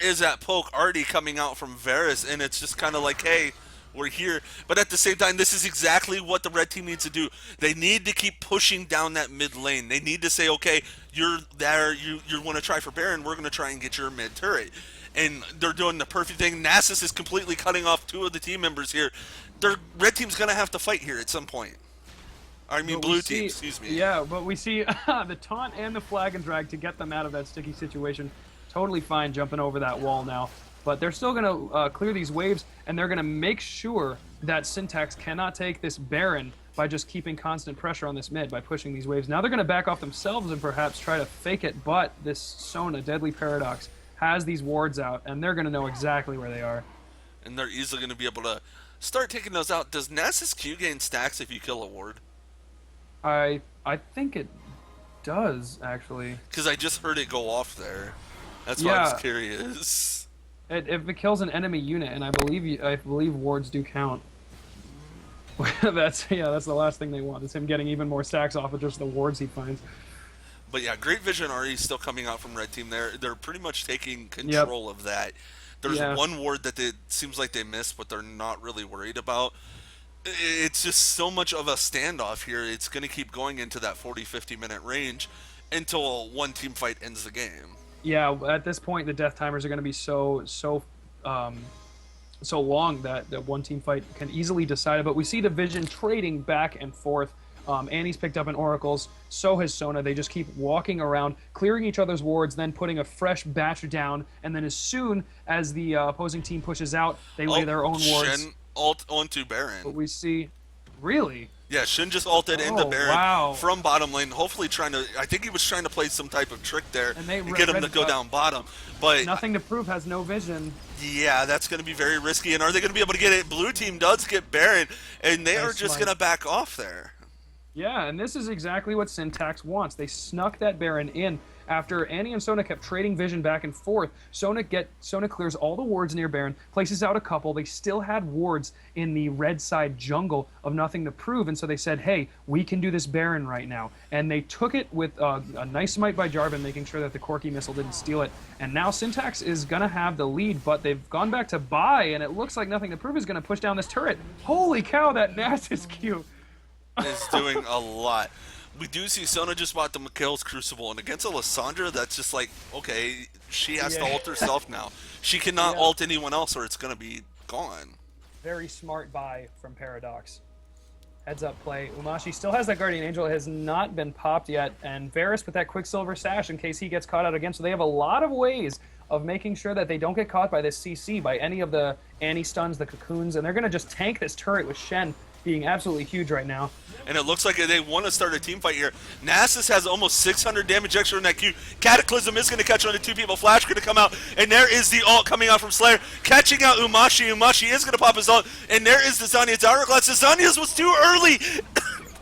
is that poke already coming out from Varus, and it's just kind of like, hey, we're here. But at the same time, this is exactly what the red team needs to do. They need to keep pushing down that mid lane. They need to say, okay, you're there, you want to try for Baron, we're going to try and get your mid turret. And they're doing the perfect thing. Nasus is completely cutting off two of the team members here. Their red team's going to have to fight here at some point. I mean, But we blue team, see, excuse me. yeah, but we see the taunt and the flag and drag to get them out of that sticky situation. Totally fine jumping over that wall now. But they're still going to clear these waves, and they're going to make sure that Syntax cannot take this Baron by just keeping constant pressure on this mid by pushing these waves. Now they're going to back off themselves and perhaps try to fake it, but this Sona, Deadly Paradox, has these wards out, and they're going to know exactly where they are. And they're easily going to be able to start taking those out. Does Nasus Q gain stacks if you kill a ward? I think it does, actually. Because I just heard it go off there. That's why I Yeah, was curious. if it kills an enemy unit, and I believe wards do count. That's the last thing they want is him getting even more stacks off of just the wards he finds. But yeah, Great Vision already still coming out from Red Team. They're pretty much taking Yep. control of that. There's Yeah. one ward that it seems like they missed, but they're not really worried about. It's just so much of a standoff here. It's going to keep going into that 40-50 minute range until one team fight ends the game. Yeah. At this point, the death timers are going to be um, so long that one team fight can easily decide it. But we see the Vision trading back and forth. Annie's picked up an Oracle's, so has Sona. They just keep walking around, clearing each other's wards, then putting a fresh batch down. And then as soon as the opposing team pushes out, they lay their own wards. Shen ult onto But Baron. we see, really? Yeah, Shen just ulted into Oh, Baron wow. from bottom lane, hopefully trying to. I think he was trying to play some type of trick there And they and get him to go down bottom. But nothing to prove has no vision. yeah, that's going to be very risky. And are they going to be able to get it? Blue team does get Baron, and they are Nice just smite. going to back off there. Yeah, and this is exactly what Syntax wants. They snuck that Baron in after Annie and Sona kept trading vision back and forth. Sona clears all the wards near Baron, places out a couple. They still had wards in the red side jungle of nothing to prove, and so they said, hey, we can do this Baron right now. And they took it with a nice smite by Jarvan, making sure that the Corki missile didn't steal it. And now Syntax is going to have the lead, but they've gone back to buy, and it looks like nothing to prove is going to push down this turret. Holy cow, that Nass is cute. Is doing a lot. We do see Sona just bought the Mikhail's Crucible, and against Alessandra, that's just like, okay, she has to Yeah. ult herself now. She cannot Yeah. ult anyone else, or it's going to be gone. Very smart buy from Paradox. Heads up play. Umashi still has that Guardian Angel. It has not been popped yet. And Varus with that Quicksilver Sash in case he gets caught out again. So they have a lot of ways of making sure that they don't get caught by this CC, by any of the Annie stuns, the cocoons. And they're going to just tank this turret with Shen being absolutely huge right now. And it looks like they want to start a team fight here. Nasus has almost 600 damage extra in that Q. Cataclysm is going to catch on to two people. Flash going to come out, and there is the ult coming out from Slayer, catching out Umashi. Umashi is going to pop his ult, and there is the Zanya's Hourglass. The Zanya's was too early.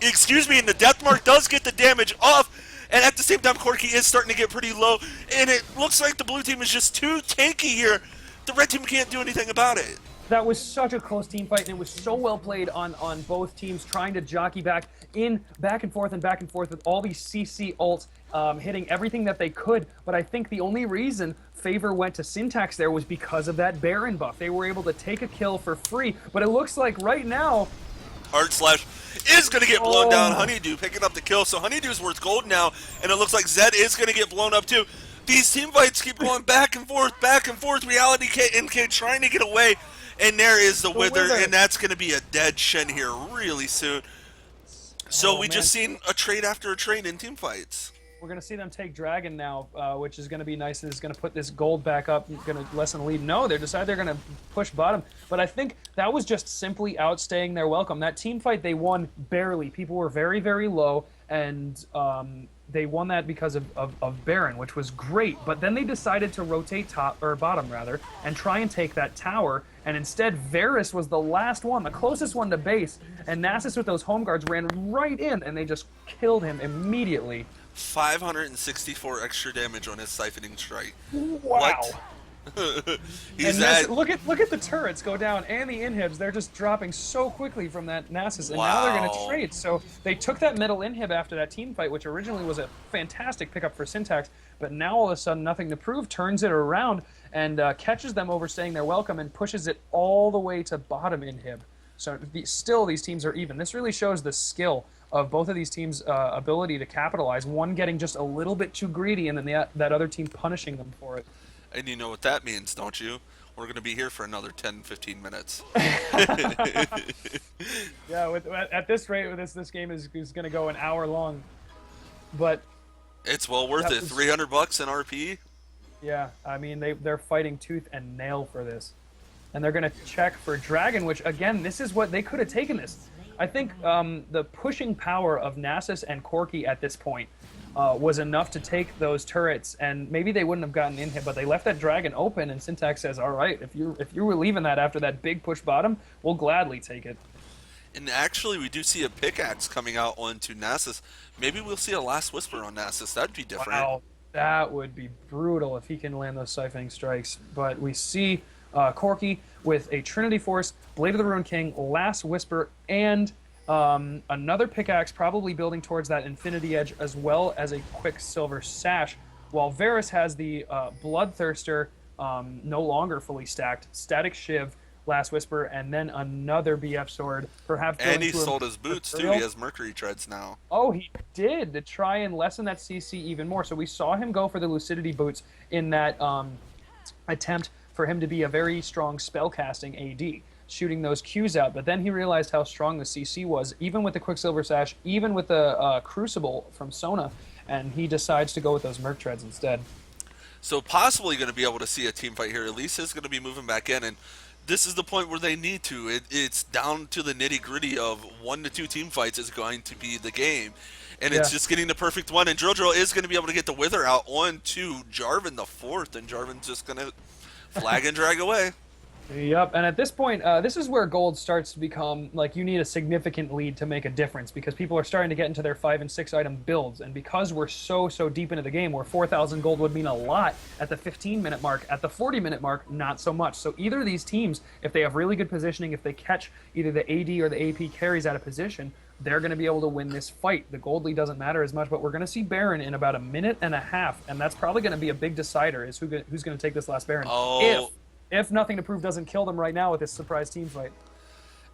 Excuse me, and the Death Mark does get the damage off. And at the same time, Corki is starting to get pretty low, and it looks like the blue team is just too tanky here. The red team can't do anything about it. That was such a close team fight, and it was so well played on both teams, trying to jockey back and forth with all these CC ults, hitting everything that they could. But I think the only reason favor went to Syntax there was because of that Baron buff. They were able to take a kill for free, but it looks like right now... Art Slash is going to get blown down. Oh. Honeydew picking up the kill, so Honeydew's worth gold now, and it looks like Zed is going to get blown up too. These team fights keep going back and forth. Reality NK trying to get away. And there is the Wither, and that's going to be a dead Shen here really soon. So we just seen a trade after a trade in team fights. We're going to see them take Dragon now, which is going to be nice. It's going to put this gold back up, going to lessen the lead. No, they decided they're going to push bottom. But I think that was just simply outstaying their welcome. That team fight, they won barely. People were very, very low, and they won that because of Baron, which was great. But then they decided to rotate bottom, and try and take that tower. And instead, Varus was the last one, the closest one to base. And Nasus with those home guards ran right in, and they just killed him immediately. 564 extra damage on his siphoning strike. Wow. What? He's And look at the turrets go down and the inhibs. They're just dropping so quickly from that Nasus, and now they're going to trade. So they took that middle inhib after that team fight, which originally was a fantastic pickup for Syntax, but now all of a sudden nothing to prove turns it around, and catches them overstaying their welcome and pushes it all the way to bottom inhib. So still these teams are even. This really shows the skill of both of these teams' ability to capitalize. One getting just a little bit too greedy, and then that other team punishing them for it. And you know what that means, don't you? We're going to be here for another 10, 15 minutes. Yeah, at this rate, this game is going to go an hour long. But it's well worth it. $300 in RP. Yeah, I mean they're fighting tooth and nail for this, and they're going to check for Dragon, which again, this is what they could have taken this. I think the pushing power of Nasus and Corki at this point was enough to take those turrets, and maybe they wouldn't have gotten in here, but they left that Dragon open, and Syntax says, all right, if you were leaving that after that big push bottom, we'll gladly take it. And actually, we do see a pickaxe coming out onto Nasus. Maybe we'll see a Last Whisper on Nasus. That'd be different. Wow, that would be brutal if he can land those siphoning strikes. But we see Corki with a Trinity Force, Blade of the Ruined King, Last Whisper, and another pickaxe, probably building towards that Infinity Edge, as well as a Quicksilver Sash, while Varus has the Bloodthirster, no longer fully stacked, Static Shiv, Last Whisper, and then another BF Sword, perhaps. And he sold his boots too. He has Mercury Treads now. Oh, he did, to try and lessen that CC even more. So we saw him go for the Lucidity boots in that attempt for him to be a very strong spellcasting AD, shooting those Qs out. But then he realized how strong the CC was, even with the Quicksilver Sash, even with the Crucible from Sona, and he decides to go with those Merc Treads instead. So possibly going to be able to see a team fight here. Elise is going to be moving back in, and this is the point where they need to. It's down to the nitty-gritty of 1 to 2 team fights is going to be the game. And it's just getting the perfect one. And Drill is going to be able to get the Wither out onto Jarvan the 4th, and Jarvan's just going to flag and drag away. Yep, and at this point, this is where gold starts to become, like, you need a significant lead to make a difference, because people are starting to get into their 5 and 6 item builds, and because we're so deep into the game, where 4,000 gold would mean a lot at the 15-minute mark, at the 40-minute mark, not so much. So either of these teams, if they have really good positioning, if they catch either the AD or the AP carries out of position, they're going to be able to win this fight. The gold lead doesn't matter as much, but we're going to see Baron in about a minute and a half, and that's probably going to be a big decider, is who's going to take this last Baron. Oh. If Nothing to Prove doesn't kill them right now with this surprise team fight.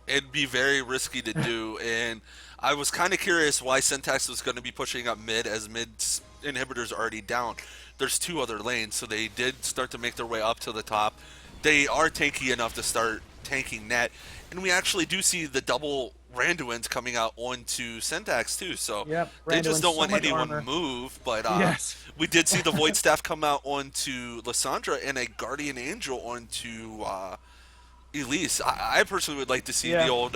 It'd be very risky to do, and I was kind of curious why Syntax was going to be pushing up mid, as mid inhibitors already down. There's 2 other lanes, so they did start to make their way up to the top. They are tanky enough to start tanking net, and we actually do see the double Randuins coming out onto Syntax too, so they just don't want anyone to move, but we did see the Void Staff come out onto Lissandra and a Guardian Angel onto Elise. I personally would like to see the old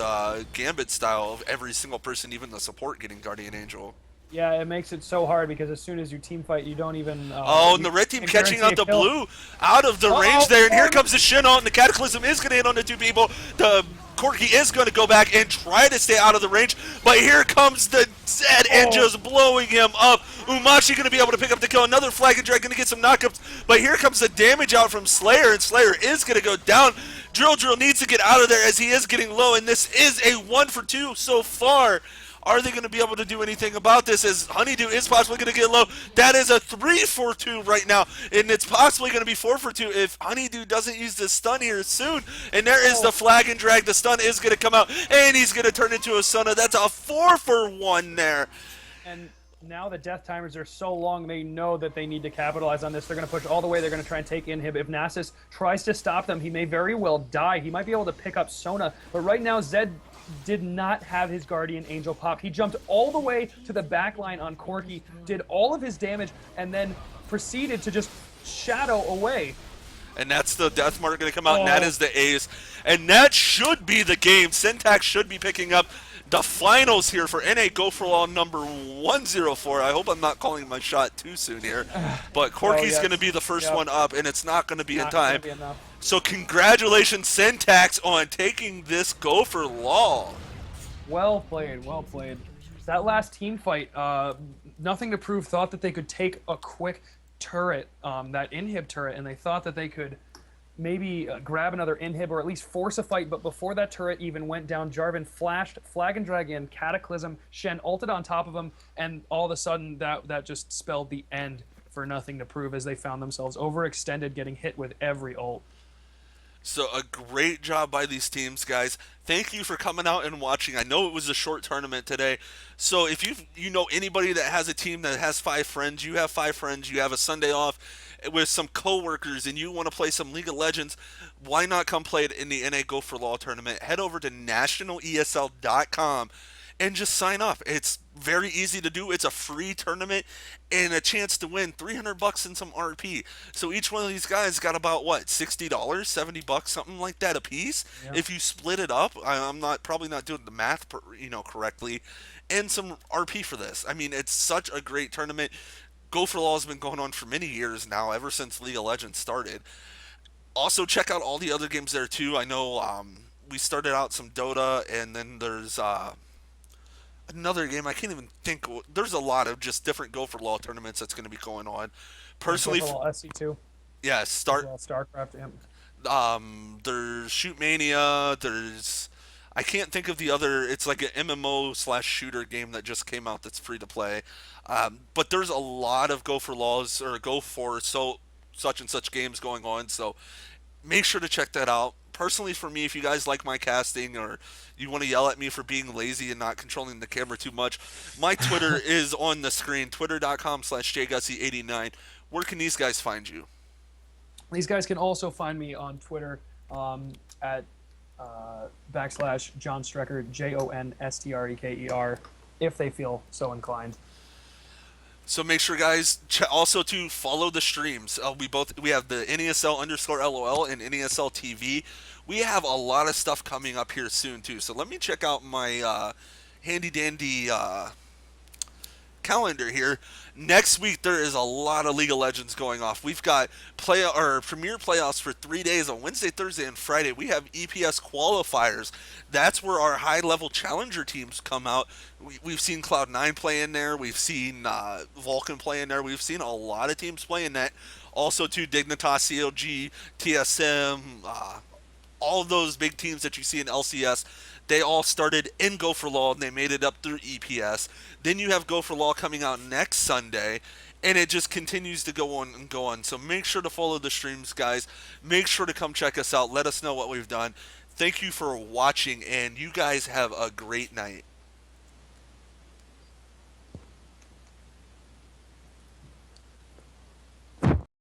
Gambit style of every single person, even the support, getting Guardian Angel. Yeah, it makes it so hard, because as soon as you team fight, you don't even... and the red team catching out the blue out of the range there, and here comes the Shin ult, and the Cataclysm is going to hit on the 2 people. The Corki is going to go back and try to stay out of the range, but here comes the Zed and just blowing him up. Umashi going to be able to pick up the kill. Another Flag and Drag going to get some knockups, but here comes the damage out from Slayer, and Slayer is going to go down. Drill needs to get out of there as he is getting low, and this is a 1 for 2 so far. Are they going to be able to do anything about this, as Honeydew is possibly going to get low? That is a 3 for 2 right now, and it's possibly going to be 4 for 2 if Honeydew doesn't use the stun here soon. And there is the Flag and Drag. The stun is going to come out, and he's going to turn into a Sona. That's a 4 for 1 there. And now the death timers are so long, they know that they need to capitalize on this. They're going to push all the way. They're going to try and take inhib. If Nasus tries to stop them, he may very well die. He might be able to pick up Sona, but right now Zed did not have his Guardian Angel pop. He jumped all the way to the back line on Corki, did all of his damage, and then proceeded to just shadow away. And that's the death mark going to come out, and that is the ace. And that should be the game. Syntax should be picking up the finals here for NA Go4LOL number 104. I hope I'm not calling my shot too soon here. But Corki's going to be the first one up, and it's not going to be in time. So congratulations, Syntax, on taking this Go4LOL. Well played, well played. That last team fight, Nothing to Prove thought that they could take a quick turret, that inhib turret, and they thought that they could maybe grab another inhib or at least force a fight, but before that turret even went down, Jarvan flashed, Flag and Drag in, Cataclysm, Shen ulted on top of him, and all of a sudden that just spelled the end for nothing to prove as they found themselves overextended, getting hit with every ult. So a great job by these teams, guys. Thank you for coming out and watching. I know it was a short tournament today. So if you know anybody that has a team that has 5 friends, you have 5 friends, you have a Sunday off with some coworkers and you want to play some League of Legends, why not come play it in the NA Go4LOL tournament? Head over to nationalesl.com and just sign up. It's very easy to do. It's a free tournament and a chance to win $300 and some RP. So each one of these guys got about what, $60, $70, something like that a piece. Yeah. If you split it up, I'm not probably not doing the math, correctly, and some RP for this. I mean, it's such a great tournament. Go4LOL has been going on for many years now, ever since League of Legends started. Also, check out all the other games there too. I know we started out some Dota, and then there's another game I can't even think. There's a lot of just different Go4LOL tournaments that's going to be going on. Personally, SC2. yeah, start. StarCraft. Yeah. There's Shoot Mania. There's I can't think of the other. It's like an MMO slash shooter game that just came out that's free to play. But there's a lot of Go4LOLs or Go for such and such games going on. So make sure to check that out. Personally, for me, if you guys like my casting or you want to yell at me for being lazy and not controlling the camera too much, my Twitter is on the screen, twitter.com/jgussie89. Where can these guys find you? These guys can also find me on Twitter at /John Strecker, JONSTREKER, if they feel so inclined. So make sure, guys, also to follow the streams. We have the NESL_LOL and NESL TV. We have a lot of stuff coming up here soon too. So let me check out my handy dandy calendar here. Next week there is a lot of League of Legends going off. We've got premier playoffs for 3 days on Wednesday, Thursday, and Friday. We have EPS qualifiers. That's where our high-level challenger teams come out. We've seen Cloud9 play in there. We've seen Vulcan play in there. We've seen a lot of teams play in that. Also, too, Dignitas, CLG, TSM, all of those big teams that you see in LCS, they all started in Go4LOL and they made it up through EPS. Then you have Go4LOL coming out next Sunday, and it just continues to go on and go on. So make sure to follow the streams, guys. Make sure to come check us out. Let us know what we've done. Thank you for watching, and you guys have a great night.